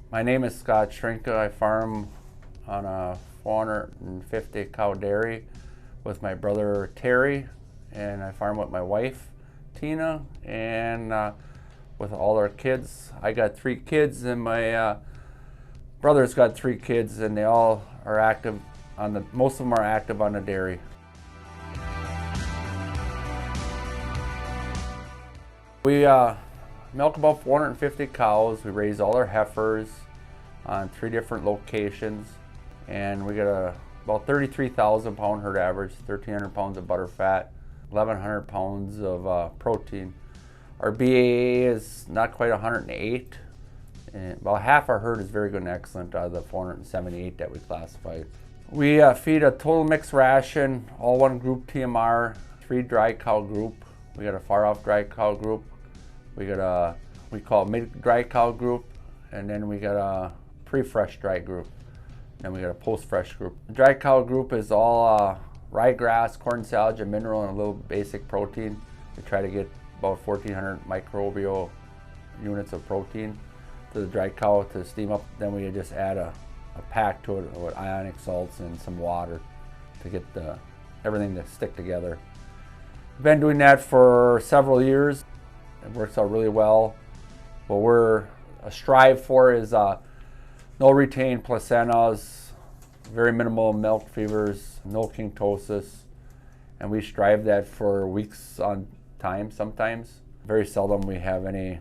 My name is Scott Shrinka. I farm on a 450 cow dairy with my brother Terry, and I farm with my wife Tina, and with all our kids. I got 3 kids, and my brother's got 3 kids, and they all are active on the. Most of them are active on the dairy. We milk about 450 cows. We raise all our heifers on 3 different locations, and we get about 33,000 pound herd average, 1,300 pounds of butter fat, 1,100 pounds of protein. Our BAA is not quite 108, and about half our herd is very good and excellent out of the 478 that we classified. We feed a total mixed ration, all one group TMR, 3 dry cow group. We got a far off dry cow group. We got a, we call mid dry cow group, and then we got a pre-fresh dry group. Then we got a post-fresh group. The dry cow group is all ryegrass, corn silage, and mineral, and a little basic protein. We try to get about 1,400 microbial units of protein to the dry cow to steam up. Then we just add a pack to it with ionic salts and some water to get everything to stick together. We've been doing that for several years. It works out really well. What we're strive for is no retained placentas, very minimal milk fevers, no kinktosis, and we strive that for weeks on time sometimes. Very seldom we have any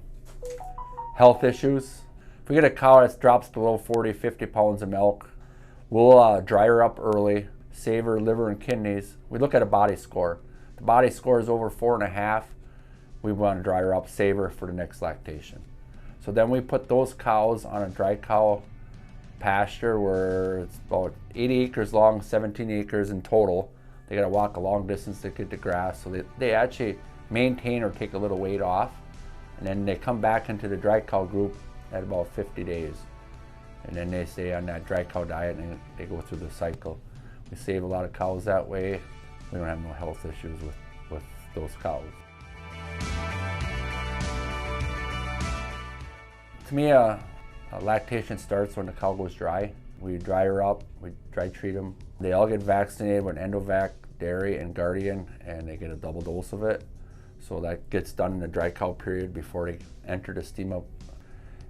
health issues. If we get a cow that drops below 40, 50 pounds of milk, we'll dry her up early, save her liver and kidneys. We look at a body score. If the body score is over 4.5, we want to dry her up, save her for the next lactation. So then we put those cows on a dry cow pasture where it's about 80 acres long, 17 acres in total. They got to walk a long distance to get the grass, so they actually maintain or take a little weight off, and then they come back into the dry cow group at about 50 days. And then they stay on that dry cow diet and they go through the cycle. We save a lot of cows that way. We don't have no health issues with those cows. To me, lactation starts when the cow goes dry. We dry her up, we dry treat them. They all get vaccinated with Endovac, Dairy, and Guardian, and they get a double dose of it. So that gets done in the dry cow period before they enter the steam up.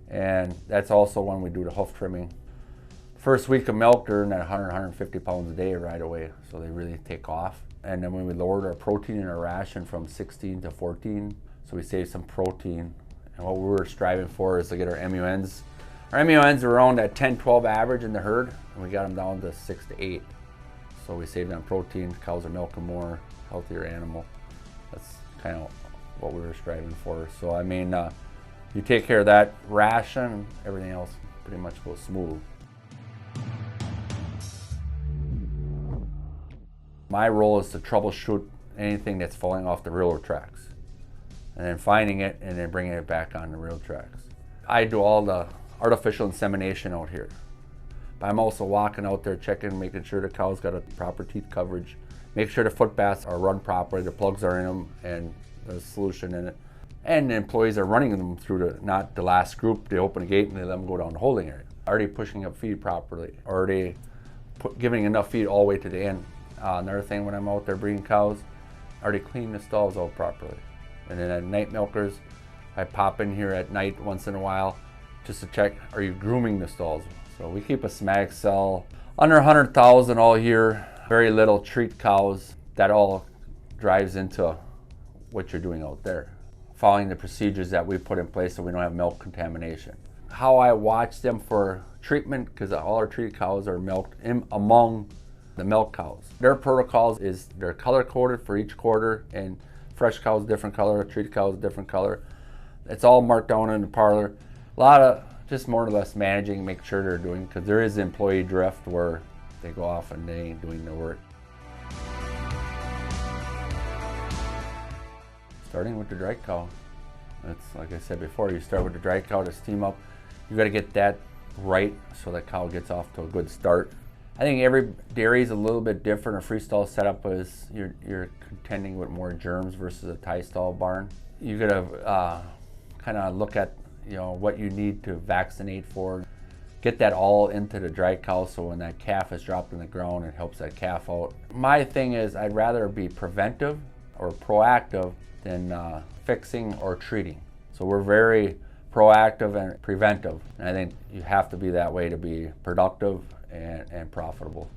And that's also when we do the hoof trimming. First week of milk, they're in at 100, 150 pounds a day right away, so they really take off. And then when we lowered our protein in our ration from 16 to 14, so we saved some protein. And what we were striving for is to get our MUNs. Our MUNs were around that 10, 12 average in the herd, and we got them down to 6 to 8. So we saved on protein. Cows are milking more, healthier animal. That's kind of what we were striving for. So I mean, you take care of that ration, everything else pretty much goes smooth. My role is to troubleshoot anything that's falling off the railroad tracks, and then finding it and then bringing it back on the rail tracks. I do all the artificial insemination out here, but I'm also walking out there checking, making sure the cow's got a proper teeth coverage, make sure the foot baths are run properly, the plugs are in them, and there's solution in it. And the employees are running them through not the last group. They open a gate and they let them go down the holding area. Already pushing up feed properly, already giving enough feed all the way to the end. Another thing when I'm out there breeding cows, already clean the stalls out properly. And then at night milkers, I pop in here at night once in a while just to check, are you grooming the stalls? So we keep a SMAG cell under 100,000 all year, very little treat cows. That all drives into what you're doing out there, following the procedures that we put in place so we don't have milk contamination. How I watch them for treatment, because all our treated cows are milked among the milk cows. Their protocols is they're color coded for each quarter, and fresh cows different color, treated cows different color. It's all marked down in the parlor. A lot of just more or less managing, make sure they're doing, because there is employee drift where they go off and they ain't doing their work. Starting with the dry cow. That's like I said before, you start with the dry cow to steam up. You got to get that right so that cow gets off to a good start. I think every dairy is a little bit different. A freestall setup is you're contending with more germs versus a tie stall barn. You got to kind of look at what you need to vaccinate for. get that all into the dry cow, so when that calf is dropped in the ground, it helps that calf out. My thing is, I'd rather be preventive or proactive than fixing or treating. So we're very proactive and preventive, and I think you have to be that way to be productive and profitable.